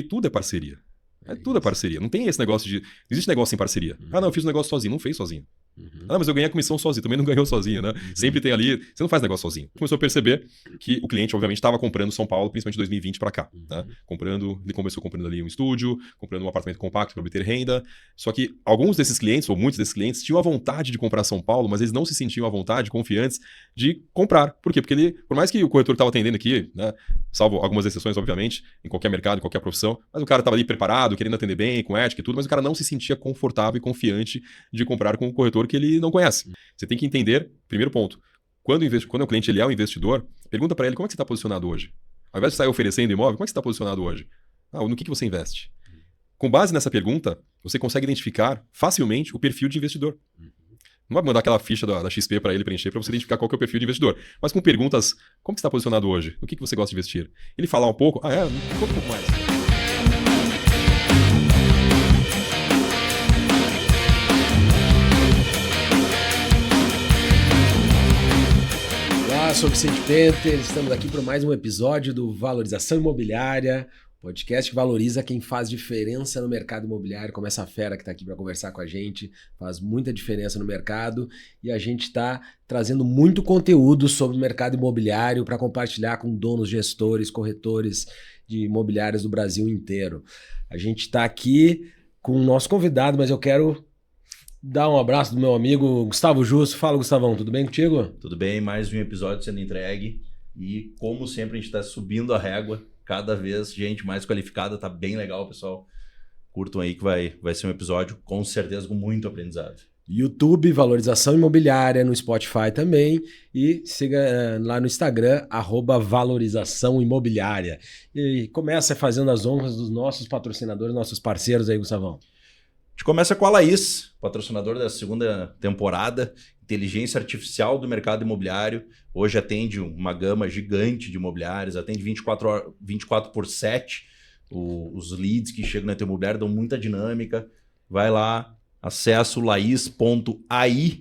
Tudo é parceria. Tudo é parceria. Não tem esse negócio de... Não existe negócio sem parceria. Não, eu fiz um negócio sozinho. Não fez sozinho. Mas eu ganhei a comissão sozinho. Também não ganhou sozinho, né? Sempre tem ali... Você não faz negócio sozinho. Começou a perceber que o cliente, obviamente, estava comprando São Paulo, principalmente de 2020 para cá. Né? Ele começou comprando ali um estúdio, comprando um apartamento compacto para obter renda. Só que alguns desses clientes, ou muitos desses clientes, tinham a vontade de comprar São Paulo, mas eles não se sentiam à vontade, confiantes, de comprar. Por quê? Porque ele, por mais que o corretor estava atendendo aqui, né? Salvo algumas exceções, obviamente, em qualquer mercado, em qualquer profissão, mas o cara estava ali preparado, querendo atender bem, com ética e tudo, mas o cara não se sentia confortável e confiante de comprar com um corretor que ele não conhece. Você tem que entender, primeiro ponto, quando o cliente ele é um investidor, pergunta para ele como é que você está posicionado hoje. Ao invés de sair oferecendo imóvel, como é que você está posicionado hoje? No que você investe? Com base nessa pergunta, você consegue identificar facilmente o perfil de investidor. Não vai mandar aquela ficha da XP para ele preencher para você identificar qual que é o perfil de investidor. Mas com perguntas, como que você está posicionado hoje? No que você gosta de investir? Ele falar um pouco, conta um pouco mais. Olá, sou Vicente Penter, estamos aqui para mais um episódio do Valorização Imobiliária, podcast que valoriza quem faz diferença no mercado imobiliário, como essa fera que está aqui para conversar com a gente, faz muita diferença no mercado e a gente está trazendo muito conteúdo sobre o mercado imobiliário para compartilhar com donos, gestores, corretores de imobiliárias do Brasil inteiro. A gente está aqui com o nosso convidado, mas eu quero dar um abraço do meu amigo Gustavo Justo. Fala, Gustavão, tudo bem contigo? Tudo bem, mais um episódio sendo entregue e como sempre a gente está subindo a régua, cada vez gente mais qualificada, tá bem legal, pessoal. Curtam aí que vai ser um episódio com certeza com muito aprendizado. YouTube, Valorização Imobiliária, no Spotify também e siga lá no Instagram, @valorização imobiliária. E começa fazendo as honras dos nossos patrocinadores, nossos parceiros aí, Gustavão. A gente começa com a Laís, patrocinador da segunda temporada, inteligência artificial do mercado imobiliário. Hoje atende uma gama gigante de imobiliários, atende 24/7. Os leads que chegam na tua imobiliária dão muita dinâmica. Vai lá, acessa o laiz.ai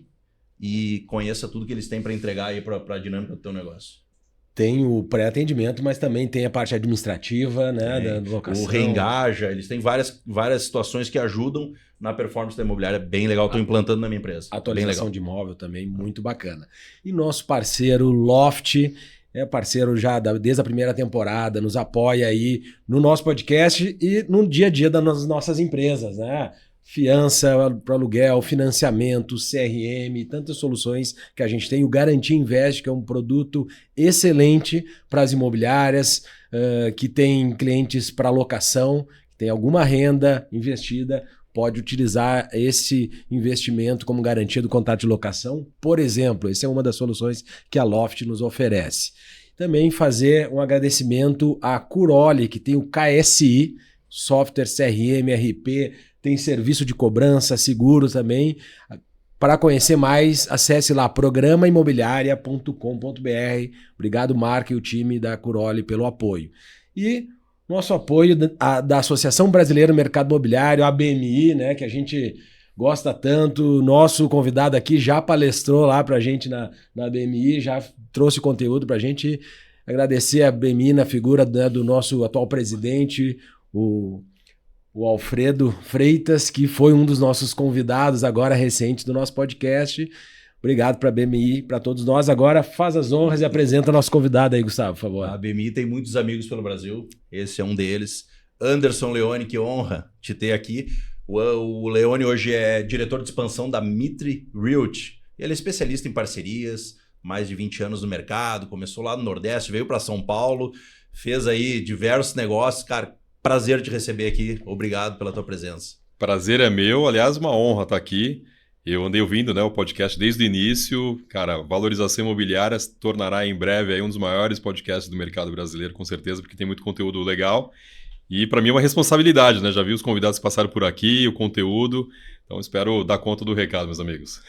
e conheça tudo que eles têm para entregar aí para a dinâmica do teu negócio. Tem o pré-atendimento, mas também tem a parte administrativa, né, da locação. O Reengaja, eles têm várias situações que ajudam na performance da imobiliária. Bem legal, estou implantando na minha empresa. Atualização de imóvel também, muito bacana. E nosso parceiro Loft, é parceiro já desde a primeira temporada, nos apoia aí no nosso podcast e no dia a dia das nossas empresas, né? Fiança para aluguel, financiamento, CRM, tantas soluções que a gente tem. O Garantia Invest, que é um produto excelente para as imobiliárias, que tem clientes para locação, que tem alguma renda investida, pode utilizar esse investimento como garantia do contrato de locação. Por exemplo, essa é uma das soluções que a Loft nos oferece. Também fazer um agradecimento à Curoli, que tem o KSI, software CRM, RP, tem serviço de cobrança, seguro também. Para conhecer mais, acesse lá programaimobiliaria.com.br. Obrigado, Marco e o time da Curoli pelo apoio. E nosso apoio da Associação Brasileira do Mercado Imobiliário, a ABMI, né, que a gente gosta tanto. Nosso convidado aqui já palestrou lá para a gente na ABMI, já trouxe conteúdo para a gente. Agradecer a ABMI na figura, né, do nosso atual presidente, o Alfredo Freitas, que foi um dos nossos convidados agora recente do nosso podcast. Obrigado para a BMI, para todos nós. Agora faz as honras e apresenta nosso convidado aí, Gustavo, por favor. A BMI tem muitos amigos pelo Brasil, esse é um deles. Anderson Leone, que honra te ter aqui. O Leone hoje é diretor de expansão da Mitre Realty. Ele é especialista em parcerias, mais de 20 anos no mercado, começou lá no Nordeste, veio para São Paulo, fez aí diversos negócios, cara. Prazer te receber aqui. Obrigado pela tua presença. Prazer é meu. Aliás, uma honra estar aqui. Eu andei ouvindo, né, o podcast desde o início. Cara, Valorização Imobiliária se tornará em breve aí um dos maiores podcasts do mercado brasileiro, com certeza, porque tem muito conteúdo legal. E para mim é uma responsabilidade, né? Já vi os convidados que passaram por aqui, o conteúdo. Então espero dar conta do recado, meus amigos.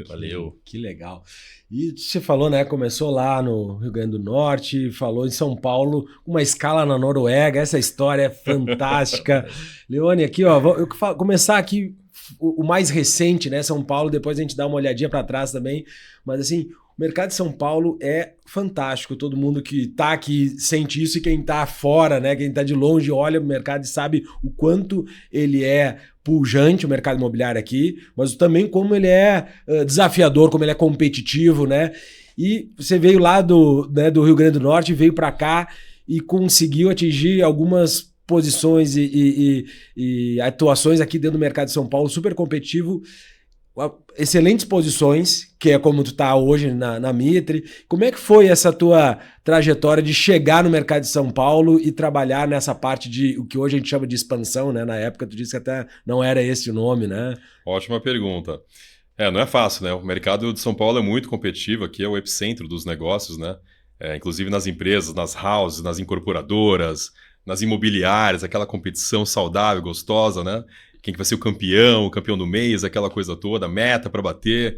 Valeu. Que legal. E você falou, né? Começou lá no Rio Grande do Norte, falou em São Paulo, uma escala na Noruega. Essa história é fantástica. Leone, aqui, ó, eu começar aqui o mais recente, né? São Paulo, depois a gente dá uma olhadinha para trás também. Mas assim, O mercado de São Paulo é fantástico. Todo mundo que está aqui sente isso e quem está fora, né? Quem está de longe olha o mercado e sabe o quanto ele é pujante, o mercado imobiliário aqui, mas também como ele é desafiador, como ele é competitivo, né? E você veio lá do Rio Grande do Norte, veio para cá e conseguiu atingir algumas posições e atuações aqui dentro do mercado de São Paulo, super competitivo. Excelentes posições, que é como tu tá hoje na Mitre. Como é que foi essa tua trajetória de chegar no mercado de São Paulo e trabalhar nessa parte de o que hoje a gente chama de expansão, né? Na época tu disse que até não era esse o nome, né? Ótima pergunta. Não é fácil, né? O mercado de São Paulo é muito competitivo, aqui é o epicentro dos negócios, né? Inclusive nas empresas, nas houses, nas incorporadoras, nas imobiliárias, aquela competição saudável, gostosa, né? Quem que vai ser o campeão do mês, aquela coisa toda, meta para bater,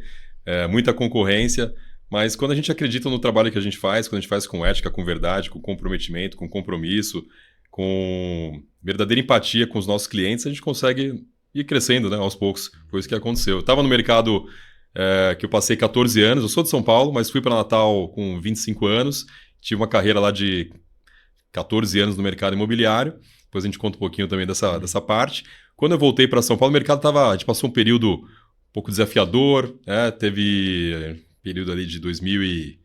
muita concorrência. Mas quando a gente acredita no trabalho que a gente faz, quando a gente faz com ética, com verdade, com comprometimento, com compromisso, com verdadeira empatia com os nossos clientes, a gente consegue ir crescendo, né, aos poucos. Foi isso que aconteceu. Eu estava no mercado que eu passei 14 anos, eu sou de São Paulo, mas fui para Natal com 25 anos, tive uma carreira lá de 14 anos no mercado imobiliário, depois a gente conta um pouquinho também dessa parte. Quando eu voltei para São Paulo, o mercado a gente passou um período um pouco desafiador, teve período ali de 2000 e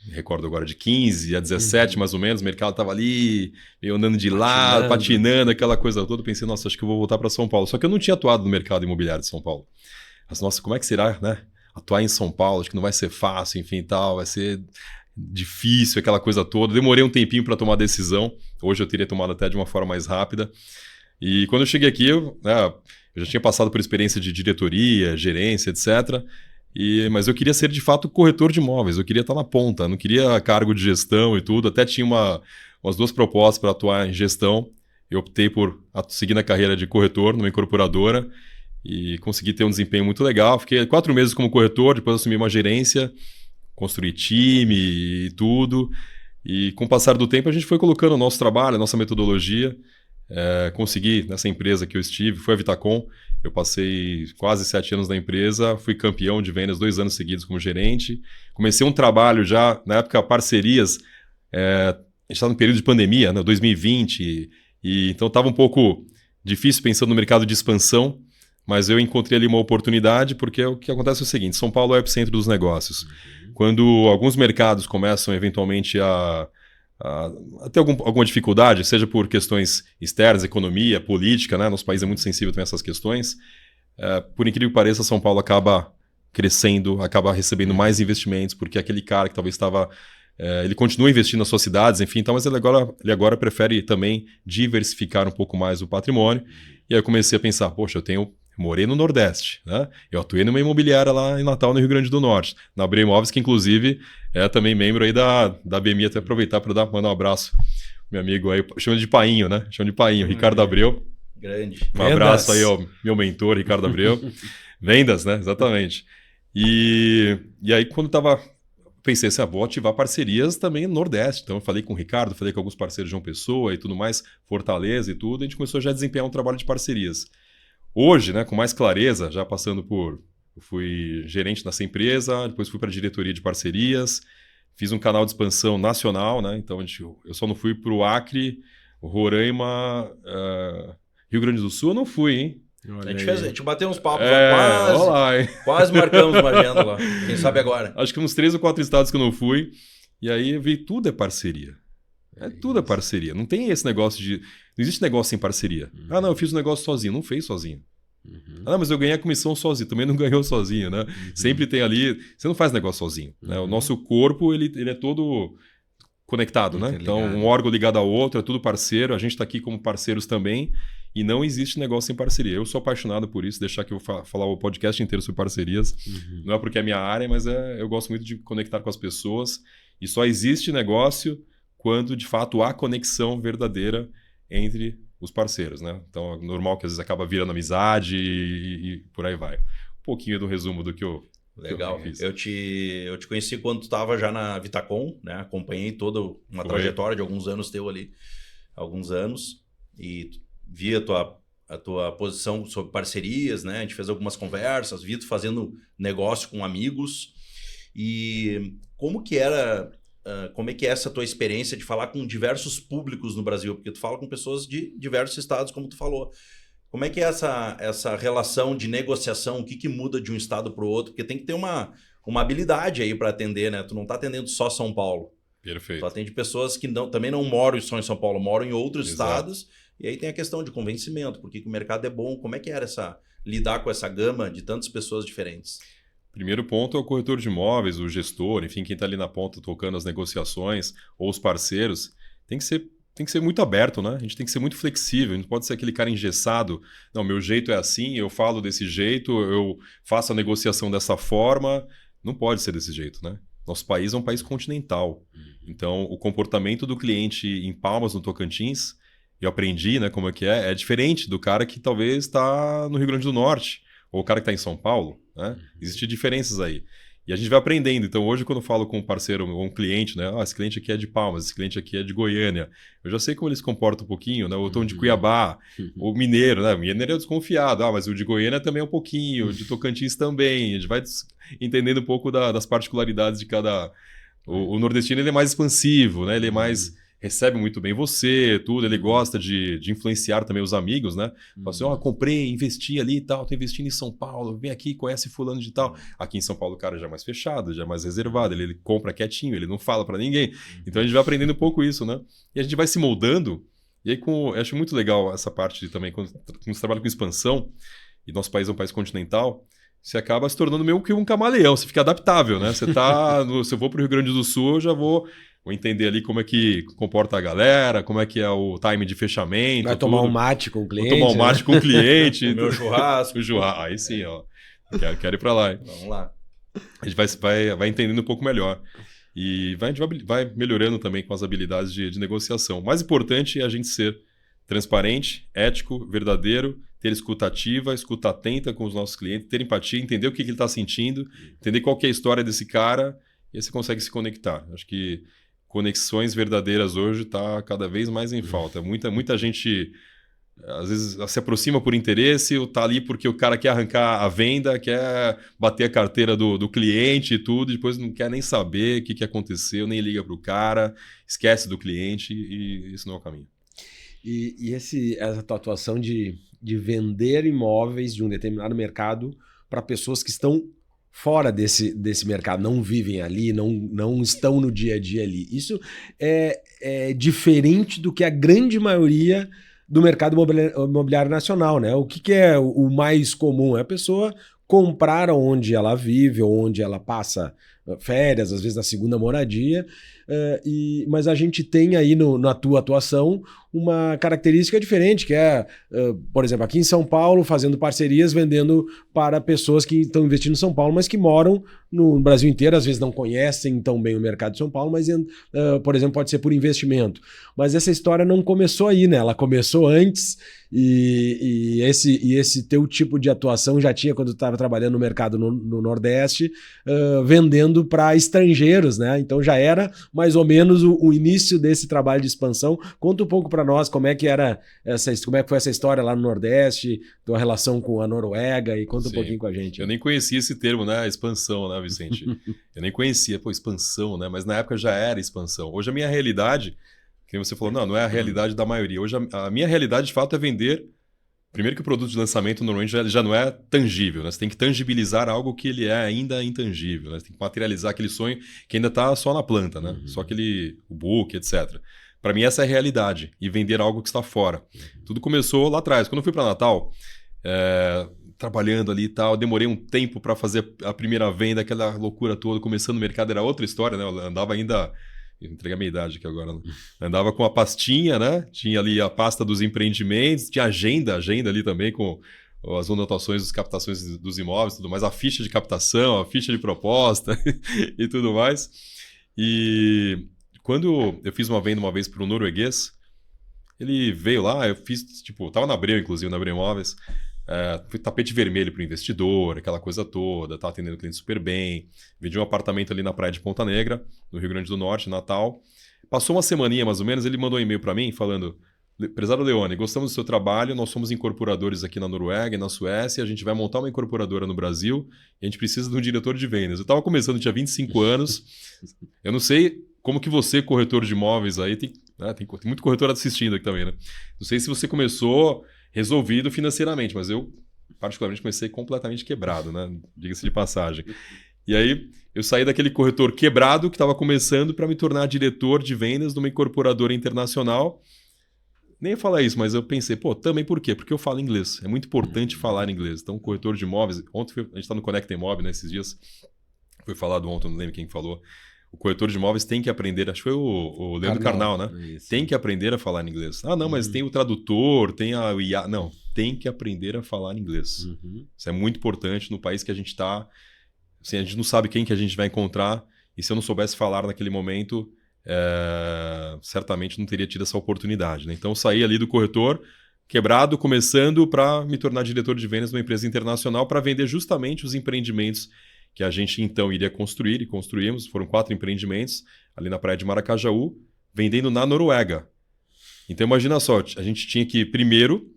me recordo agora de 15 a 17 mais ou menos, o mercado estava ali meio andando de lado, patinando, aquela coisa toda. Pensei, nossa, acho que eu vou voltar para São Paulo. Só que eu não tinha atuado no mercado imobiliário de São Paulo. Mas, nossa, como é que será, né? Atuar em São Paulo, acho que não vai ser fácil, enfim, tal, vai ser difícil, aquela coisa toda. Demorei um tempinho para tomar a decisão. Hoje eu teria tomado até de uma forma mais rápida. E quando eu cheguei aqui, eu já tinha passado por experiência de diretoria, gerência, etc. Mas eu queria ser, de fato, corretor de imóveis. Eu queria estar na ponta, não queria cargo de gestão e tudo. Até tinha umas 2 propostas para atuar em gestão. Eu optei por seguir na carreira de corretor numa incorporadora e consegui ter um desempenho muito legal. Fiquei 4 meses como corretor, depois assumi uma gerência, construí time e tudo. E com o passar do tempo, a gente foi colocando o nosso trabalho, a nossa metodologia. Consegui, nessa empresa que eu estive, foi a Vitacom. Eu passei quase 7 anos na empresa, fui campeão de vendas 2 anos seguidos como gerente. Comecei um trabalho já, na época, parcerias. A gente estava no período de pandemia, né, 2020, então estava um pouco difícil pensando no mercado de expansão, mas eu encontrei ali uma oportunidade, porque o que acontece é o seguinte: São Paulo é o epicentro dos negócios. Quando alguns mercados começam eventualmente a ter alguma dificuldade, seja por questões externas, economia, política, né? Nosso país é muito sensível também a essas questões. Por incrível que pareça, São Paulo acaba crescendo, acaba recebendo mais investimentos, porque aquele cara que talvez estava... ele continua investindo nas suas cidades, enfim, então, mas ele agora prefere também diversificar um pouco mais o patrimônio. E aí eu comecei a pensar, poxa, morei no Nordeste, né? Eu atuei numa imobiliária lá em Natal, no Rio Grande do Norte, na Abreu Imóveis, que inclusive é também membro aí da BMI, até aproveitar para mandar um abraço. Meu amigo aí, chama de Painho, né? Chama de Painho, Ricardo Abreu. Grande. Um abraço aí ao meu mentor, Ricardo Abreu. Vendas, né? Exatamente. E aí quando pensei assim, vou ativar parcerias também no Nordeste. Então eu falei com o Ricardo, falei com alguns parceiros de João Pessoa e tudo mais, Fortaleza e tudo, a gente começou já a desempenhar um trabalho de parcerias. Hoje, né, com mais clareza, já passando eu fui gerente nessa empresa, depois fui para a diretoria de parcerias, fiz um canal de expansão nacional, né? Então eu só não fui para o Acre, Roraima, Rio Grande do Sul, eu não fui, hein? A gente bateu uns papos quase marcamos uma agenda lá. Quem sabe agora. Acho que uns 3 ou 4 estados que eu não fui. E aí eu vi, tudo é parceria. Tudo é parceria. Não tem esse negócio de... Não existe negócio sem parceria. Não, eu fiz um negócio sozinho. Não fez sozinho. Mas eu ganhei a comissão sozinho. Também não ganhou sozinho, né? Sempre tem ali... Você não faz negócio sozinho. Né? O nosso corpo, ele é todo conectado, né? Então, um órgão ligado ao outro, é tudo parceiro. A gente está aqui como parceiros também. E não existe negócio sem parceria. Eu sou apaixonado por isso, deixar que eu vou falar o podcast inteiro sobre parcerias. Não é porque é minha área, mas eu gosto muito de conectar com as pessoas. E só existe negócio quando, de fato, há conexão verdadeira entre os parceiros, né? Então, é normal que às vezes acaba virando amizade e por aí vai. Um pouquinho do resumo do que eu Legal. Eu te conheci quando tu estava já na Vitacom, né? Acompanhei toda uma trajetória de alguns anos teu ali, alguns anos, e vi a tua posição sobre parcerias, né? A gente fez algumas conversas, vi tu fazendo negócio com amigos, E como que era... como é que é essa tua experiência de falar com diversos públicos no Brasil? Porque tu fala com pessoas de diversos estados, como tu falou. Como é que é essa relação de negociação? O que muda de um estado para o outro? Porque tem que ter uma habilidade aí para atender, né? Tu não está atendendo só São Paulo. Perfeito. Tu atende pessoas que também não moram só em São Paulo, moram em outros Exato. estados. E aí tem a questão de convencimento, porque o mercado é bom. Como é que era lidar com essa gama de tantas pessoas diferentes? Primeiro ponto é o corretor de imóveis, o gestor, enfim, quem está ali na ponta tocando as negociações, ou os parceiros, tem que ser muito aberto, né? A gente tem que ser muito flexível, a gente não pode ser aquele cara engessado. Não, meu jeito é assim, eu falo desse jeito, eu faço a negociação dessa forma. Não pode ser desse jeito, né? Nosso país é um país continental. Então, o comportamento do cliente em Palmas, no Tocantins, eu aprendi, né, como é diferente do cara que talvez está no Rio Grande do Norte, ou o cara que está em São Paulo, né? Existem diferenças aí. E a gente vai aprendendo. Então, hoje, quando eu falo com um parceiro ou um cliente, né? Esse cliente aqui é de Palmas, esse cliente aqui é de Goiânia. Eu já sei como ele se comporta um pouquinho, né? Ou então de Cuiabá, o mineiro, né? O mineiro é desconfiado. Mas o de Goiânia também é um pouquinho, o de Tocantins também. A gente vai entendendo um pouco das particularidades de cada... O nordestino, ele é mais expansivo, né? Ele é mais... recebe muito bem você, tudo, ele gosta de influenciar também os amigos, né? Fala assim, comprei, investi ali e tal, tô investindo em São Paulo, vem aqui, conhece fulano de tal. Aqui em São Paulo o cara já é mais fechado, já é mais reservado, ele compra quietinho, ele não fala para ninguém. Então a gente vai aprendendo um pouco isso, né? E a gente vai se moldando, e aí eu acho muito legal essa parte também, quando você trabalha com expansão, e nosso país é um país continental, você acaba se tornando meio que um camaleão, você fica adaptável, né? Você se eu vou para o Rio Grande do Sul, eu já vou entender ali como é que comporta a galera, como é que é o time de fechamento. Vai tomar um mate com o cliente. Vou tomar um mate com o cliente. O meu churrasco. O churrasco. Aí sim, ó. Quero ir para lá. Vamos lá. A gente vai entendendo um pouco melhor. E a gente vai melhorando também com as habilidades de negociação. O mais importante é a gente ser transparente, ético, verdadeiro, ter escuta ativa, escuta atenta com os nossos clientes, ter empatia, entender o que ele está sentindo, entender qual que é a história desse cara, e aí você consegue se conectar. Acho que conexões verdadeiras hoje está cada vez mais em falta. Muita gente, às vezes, se aproxima por interesse, ou está ali porque o cara quer arrancar a venda, quer bater a carteira do cliente e tudo, e depois não quer nem saber o que aconteceu, nem liga para o cara, esquece do cliente, e isso não é o caminho. E essa tua atuação de vender imóveis de um determinado mercado para pessoas que estão fora desse mercado, não vivem ali, não estão no dia a dia ali. Isso é diferente do que a grande maioria do mercado imobiliário nacional, né? O que é o mais comum? É a pessoa comprar onde ela vive, ou onde ela passa férias, às vezes na segunda moradia, mas a gente tem aí na tua atuação uma característica diferente, que é, por exemplo, aqui em São Paulo, fazendo parcerias, vendendo para pessoas que estão investindo em São Paulo, mas que moram no Brasil inteiro, às vezes não conhecem tão bem o mercado de São Paulo, mas, por exemplo, pode ser por investimento. Mas essa história não começou aí, né? Ela começou antes, e esse teu tipo de atuação já tinha quando tu estava trabalhando no mercado no Nordeste, vendendo para estrangeiros, né? Então já era mais ou menos o início desse trabalho de expansão. Conta um pouco para nós como é que foi essa história lá no Nordeste, tua relação com a Noruega, e conta um pouquinho com a gente. Eu nem conhecia esse termo, né? Expansão, né, Vicente? Eu nem conhecia, expansão, né? Mas na época já era expansão. Hoje a minha realidade, que você falou, não é a realidade da maioria. Hoje a minha realidade, de fato, é vender. Primeiro que o produto de lançamento normalmente já não é tangível, né? Você tem que tangibilizar algo que ele é ainda intangível, né? Você tem que materializar aquele sonho que ainda está só na planta, né? Só o book, etc. Para mim essa é a realidade, e vender algo que está fora. Tudo começou lá atrás. Quando eu fui para Natal, trabalhando ali e tal, demorei um tempo para fazer a primeira venda, aquela loucura toda, começando o mercado, era outra história, né? Eu andava ainda... Vou entregar minha idade aqui agora, né? Andava com a pastinha, né? Tinha ali a pasta dos empreendimentos, tinha agenda ali também com as anotações das captações dos imóveis, tudo mais, a ficha de captação, a ficha de proposta e tudo mais. E quando eu fiz uma venda uma vez para um norueguês, ele veio lá, eu fiz, tava na Abreu, inclusive, na Abreu Imóveis, foi tapete vermelho para o investidor, aquela coisa toda, estava atendendo o cliente super bem. Vendi um apartamento ali na praia de Ponta Negra, no Rio Grande do Norte, Natal. Passou uma semaninha mais ou menos, ele mandou um e-mail para mim falando: Prezado Leone, gostamos do seu trabalho, nós somos incorporadores aqui na Noruega e na Suécia, a gente vai montar uma incorporadora no Brasil e a gente precisa de um diretor de vendas. Eu estava começando, tinha 25 anos, eu não sei como que você, corretor de imóveis aí, tem muito corretor assistindo aqui também, né? Não sei se você começou resolvido financeiramente, mas eu particularmente comecei completamente quebrado, né? Diga-se de passagem. E aí eu saí daquele corretor quebrado que estava começando para me tornar diretor de vendas numa incorporadora internacional. Nem ia falar isso, mas eu pensei, também por quê? Porque eu falo inglês. É muito importante falar inglês. Então, corretor de imóveis... Ontem a gente está no Conecta Imob, né? Esses dias. Foi falado ontem, não lembro quem falou. O corretor de imóveis tem que aprender... Acho que foi o Leandro Carnal, né? Isso. Tem que aprender a falar inglês. Ah, não, mas tem o tradutor, tem a IA... Não, tem que aprender a falar inglês. Isso é muito importante no país que a gente está. Assim, a gente não sabe quem que a gente vai encontrar. E se eu não soubesse falar naquele momento... certamente não teria tido essa oportunidade, né? Então eu saí ali do corretor quebrado, começando para me tornar diretor de vendas numa empresa internacional para vender justamente os empreendimentos que a gente então iria construir e construímos. Foram 4 empreendimentos ali na praia de Maracajaú, vendendo na Noruega. Então imagina só, a gente tinha que primeiro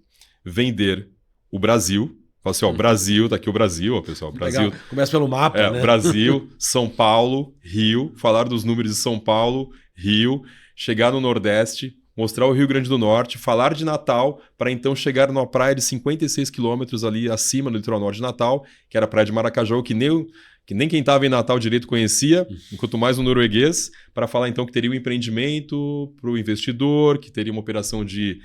vender o Brasil. Fala assim, Brasil, tá aqui o Brasil, ó, pessoal. Brasil. Legal. Começa pelo mapa, né? Brasil, São Paulo, Rio, falar dos números de São Paulo, Rio, chegar no Nordeste, mostrar o Rio Grande do Norte, falar de Natal, para então chegar numa praia de 56 quilômetros ali acima do litoral norte de Natal, que era a praia de Maracajá, que nem quem estava em Natal direito conhecia, enquanto mais um norueguês, para falar então que teria um empreendimento para o investidor, que teria uma operação de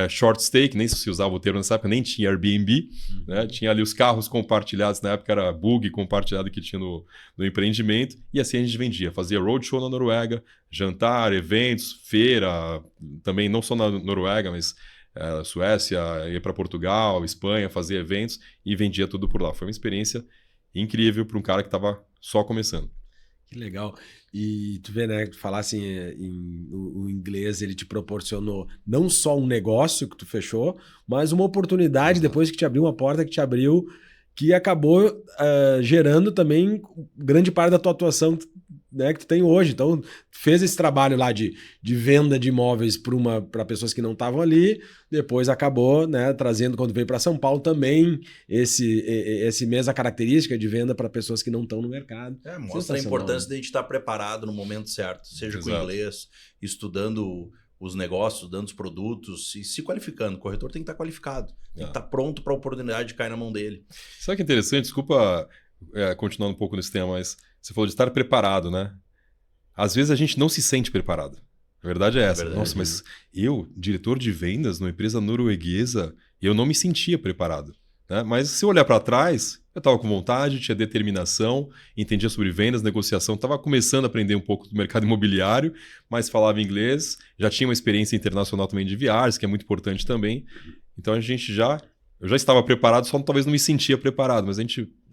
short stay, que nem se usava o termo nessa época, nem tinha Airbnb, né? Tinha ali os carros compartilhados, na época era bug compartilhado que tinha no empreendimento, e assim a gente vendia, fazia roadshow na Noruega, jantar, eventos, feira, também não só na Noruega, mas Suécia, ia para Portugal, Espanha, fazia eventos e vendia tudo por lá. Foi uma experiência incrível para um cara que estava só começando. Que legal. E tu vê, né, falar assim, o inglês ele te proporcionou não só um negócio que tu fechou, mas uma oportunidade depois que te abriu uma porta que te abriu, que acabou gerando também grande parte da tua atuação, né, que tu tem hoje. Então, fez esse trabalho lá de venda de imóveis para pessoas que não estavam ali, depois acabou, né, trazendo, quando veio para São Paulo também, esse mesma característica de venda para pessoas que não estão no mercado. Mostra a importância de a gente estar preparado no momento certo, seja com inglês, estudando os negócios, estudando os produtos e se qualificando. O corretor tem que estar qualificado, tem que estar pronto para a oportunidade de cair na mão dele. Sabe que é interessante? Desculpa continuando um pouco nesse tema, mas você falou de estar preparado, né? Às vezes a gente não se sente preparado. A verdade é essa. Nossa, mas eu, diretor de vendas numa empresa norueguesa, eu não me sentia preparado, né? Mas se eu olhar para trás, eu estava com vontade, tinha determinação, entendia sobre vendas, negociação, estava começando a aprender um pouco do mercado imobiliário, mas falava inglês, já tinha uma experiência internacional também de viagens, que é muito importante também. Então eu já estava preparado, só talvez não me sentia preparado, mas é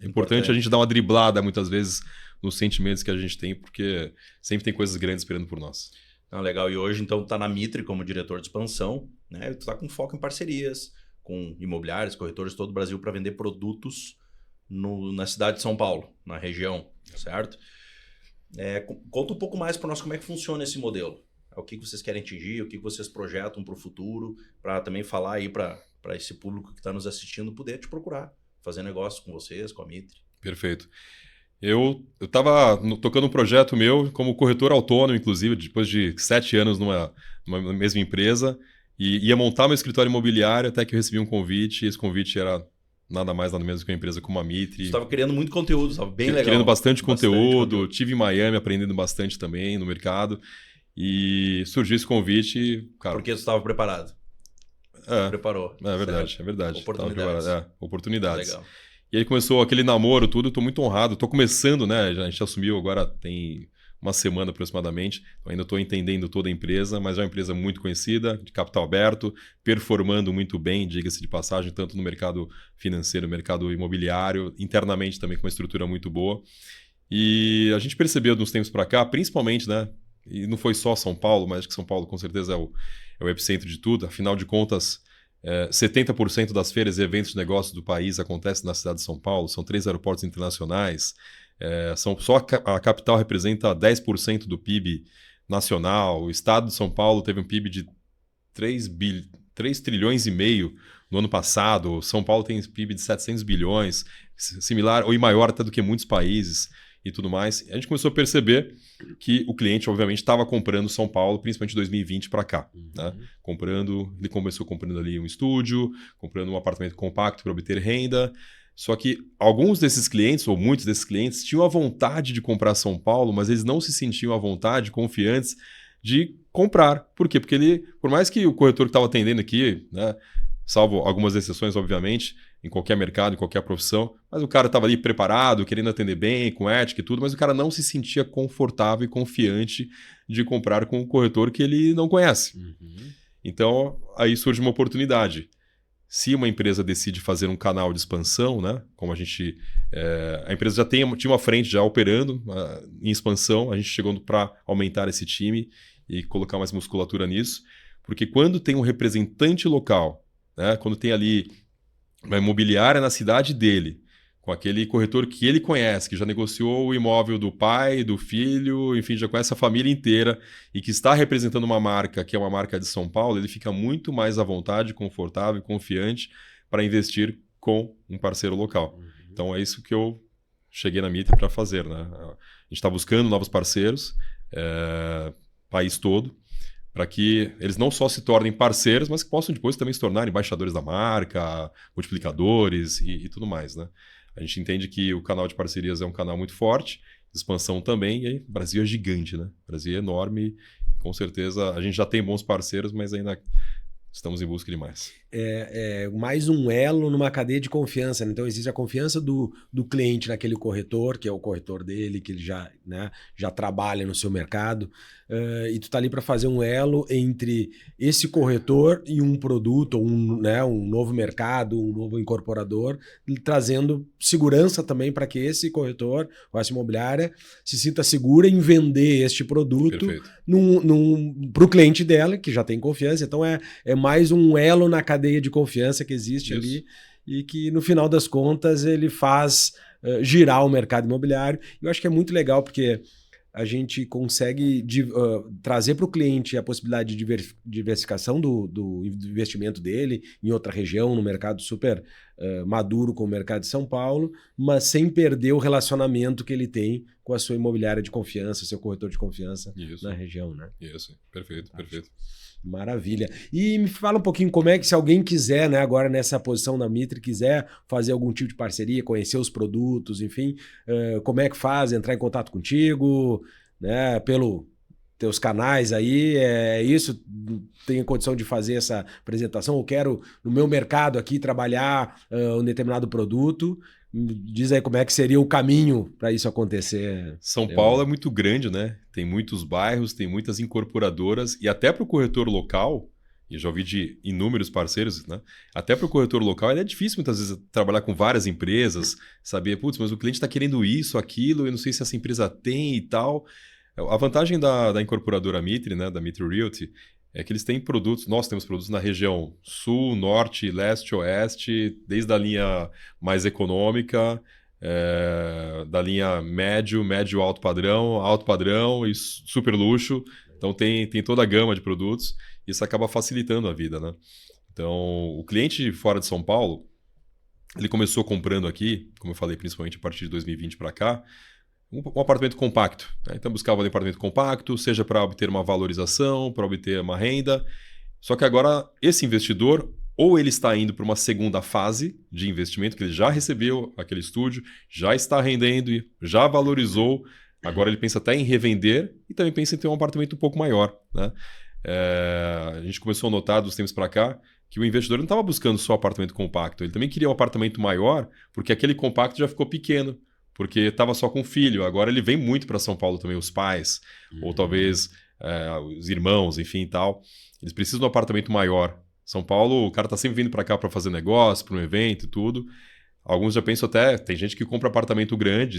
importante a gente dar uma driblada muitas vezes nos sentimentos que a gente tem, porque sempre tem coisas grandes esperando por nós. Legal. E hoje, então, tu tá na Mitre como diretor de expansão, né? Tu tá com foco em parcerias com imobiliários, corretores de todo o Brasil para vender produtos na cidade de São Paulo, na região, certo? Conta um pouco mais para nós como é que funciona esse modelo. O que vocês querem atingir, o que vocês projetam para o futuro, para também falar aí para esse público que está nos assistindo poder te procurar, fazer negócio com vocês, com a Mitre. Perfeito. Eu estava tocando um projeto meu como corretor autônomo, inclusive, depois de 7 anos numa mesma empresa, e ia montar meu escritório imobiliário até que eu recebi um convite, e esse convite era nada mais, nada menos que uma empresa como a Mitre. Você estava criando muito conteúdo, estava bem legal. Criando bastante conteúdo, tive em Miami aprendendo bastante também no mercado, e surgiu esse convite, cara... Porque você estava preparado. Você preparou. É verdade. Oportunidades. Oportunidades. Legal. E aí começou aquele namoro, tudo, estou muito honrado. Estou começando, né? A gente assumiu agora tem uma semana aproximadamente. Ainda estou entendendo toda a empresa, mas é uma empresa muito conhecida, de capital aberto, performando muito bem, diga-se de passagem, tanto no mercado financeiro, no mercado imobiliário, internamente também com uma estrutura muito boa. E a gente percebeu de uns tempos para cá, principalmente, né? E não foi só São Paulo, mas acho que São Paulo com certeza é o epicentro de tudo. Afinal de contas, 70% das feiras e eventos de negócios do país acontecem na cidade de São Paulo. São 3 aeroportos internacionais. Só a capital representa 10% do PIB nacional. O estado de São Paulo teve um PIB de 3 trilhões e meio no ano passado. São Paulo tem PIB de 700 bilhões, similar ou maior até do que muitos países e tudo mais. A gente começou a perceber que o cliente, obviamente, estava comprando São Paulo, principalmente de 2020 para cá. Né? Ele começou comprando ali um estúdio, comprando um apartamento compacto para obter renda. Só que alguns desses clientes, ou muitos desses clientes, tinham a vontade de comprar São Paulo, mas eles não se sentiam à vontade, confiantes de comprar. Por quê? Porque por mais que o corretor que estava atendendo aqui, né, salvo algumas exceções, obviamente, em qualquer mercado, em qualquer profissão, mas o cara estava ali preparado, querendo atender bem, com ética e tudo, mas o cara não se sentia confortável e confiante de comprar com um corretor que ele não conhece. Então, aí surge uma oportunidade. Se uma empresa decide fazer um canal de expansão, né, como a gente... a empresa já tinha uma frente já operando em expansão, a gente chegou para aumentar esse time e colocar mais musculatura nisso, porque quando tem um representante local, né, quando tem ali uma imobiliária na cidade dele, com aquele corretor que ele conhece, que já negociou o imóvel do pai, do filho, enfim, já conhece a família inteira e que está representando uma marca que é uma marca de São Paulo, ele fica muito mais à vontade, confortável e confiante para investir com um parceiro local. Então é isso que eu cheguei na Mitre para fazer. Né? A gente está buscando novos parceiros, país todo, para que eles não só se tornem parceiros, mas que possam depois também se tornar embaixadores da marca, multiplicadores e tudo mais. Né? A gente entende que o canal de parcerias é um canal muito forte, expansão também, e aí o Brasil é gigante, né? O Brasil é enorme, com certeza a gente já tem bons parceiros, mas ainda estamos em busca de mais. É mais um elo numa cadeia de confiança. Né? Então existe a confiança do cliente naquele corretor, que é o corretor dele, que ele já trabalha no seu mercado, e tu tá ali para fazer um elo entre esse corretor e um produto, ou um novo mercado, um novo incorporador, trazendo segurança também para que esse corretor ou essa imobiliária se sinta segura em vender este produto para o cliente dela, que já tem confiança. Então é mais um elo na cadeia de confiança que existe ali e que, no final das contas, ele faz girar o mercado imobiliário. Eu acho que é muito legal porque a gente consegue trazer para o cliente a possibilidade de diversificação do investimento dele em outra região, no mercado super maduro como o mercado de São Paulo, mas sem perder o relacionamento que ele tem com a sua imobiliária de confiança, seu corretor de confiança na região. Né? Isso, perfeito. Maravilha. E me fala um pouquinho como é que, se alguém quiser, né, agora nessa posição da Mitre, quiser fazer algum tipo de parceria, conhecer os produtos, enfim, como é que faz? Entrar em contato contigo, né, pelo teus canais aí, é isso? Tenho condição de fazer essa apresentação? Eu quero, no meu mercado aqui, trabalhar um determinado produto. Diz aí como é que seria o caminho para isso acontecer. São Paulo é muito grande, né? Tem muitos bairros, tem muitas incorporadoras e até para o corretor local, e eu já ouvi de inúmeros parceiros, né? Até para o corretor local é difícil muitas vezes trabalhar com várias empresas, saber, putz, mas o cliente está querendo isso, aquilo, eu não sei se essa empresa tem e tal. A vantagem da incorporadora Mitre, né? Da Mitre Realty, é que eles têm produtos, nós temos produtos na região sul, norte, leste, oeste, desde a linha mais econômica, da linha médio, alto padrão e super luxo. Então tem toda a gama de produtos, isso acaba facilitando a vida, né? Então o cliente fora de São Paulo, ele começou comprando aqui, como eu falei, principalmente a partir de 2020 para cá, um apartamento compacto. Né? Então buscava um apartamento compacto, seja para obter uma valorização, para obter uma renda. Só que agora esse investidor, ou ele está indo para uma segunda fase de investimento, que ele já recebeu aquele estúdio, já está rendendo, já valorizou, agora ele pensa até em revender e também pensa em ter um apartamento um pouco maior. Né? A gente começou a notar dos tempos para cá que o investidor não estava buscando só apartamento compacto, ele também queria um apartamento maior, porque aquele compacto já ficou pequeno, porque estava só com o filho. Agora ele vem muito para São Paulo também, os pais, ou talvez os irmãos, enfim e tal. Eles precisam de um apartamento maior. São Paulo, o cara está sempre vindo para cá para fazer negócio, para um evento e tudo. Alguns já pensam até, tem gente que compra apartamento grande,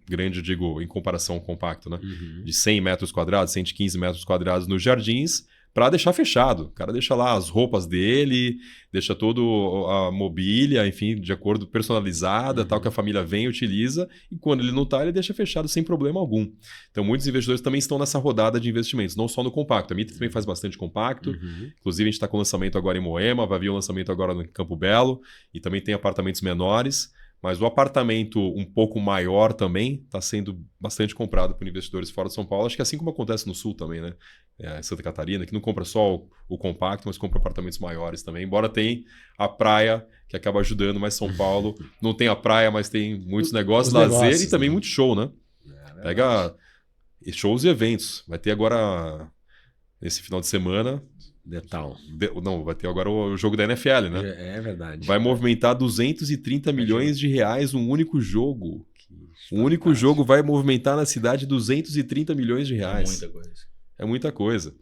grande eu digo em comparação ao compacto, né? De 100 metros quadrados, 115 metros quadrados nos Jardins, para deixar fechado. O cara deixa lá as roupas dele, deixa toda a mobília, enfim, de acordo, personalizada, tal, que a família vem e utiliza, e quando ele não está, ele deixa fechado sem problema algum. Então, muitos investidores também estão nessa rodada de investimentos, não só no compacto. A Mitre também faz bastante compacto, inclusive a gente está com lançamento agora em Moema, vai vir um lançamento agora no Campo Belo, e também tem apartamentos menores. Mas o apartamento um pouco maior também está sendo bastante comprado por investidores fora de São Paulo. Acho que assim como acontece no Sul também, né? Santa Catarina, que não compra só o compacto, mas compra apartamentos maiores também. Embora tenha a praia, que acaba ajudando, mas São Paulo não tem a praia, mas tem muitos negócios, lazer e também muito show, né? Pega shows e eventos. Vai ter agora, esse final de semana... Não, vai ter agora o jogo da NFL, né? É verdade. Vai movimentar 230 milhões de reais um único jogo. Um único jogo vai movimentar na cidade 230 milhões de reais. É muita coisa. É muita coisa.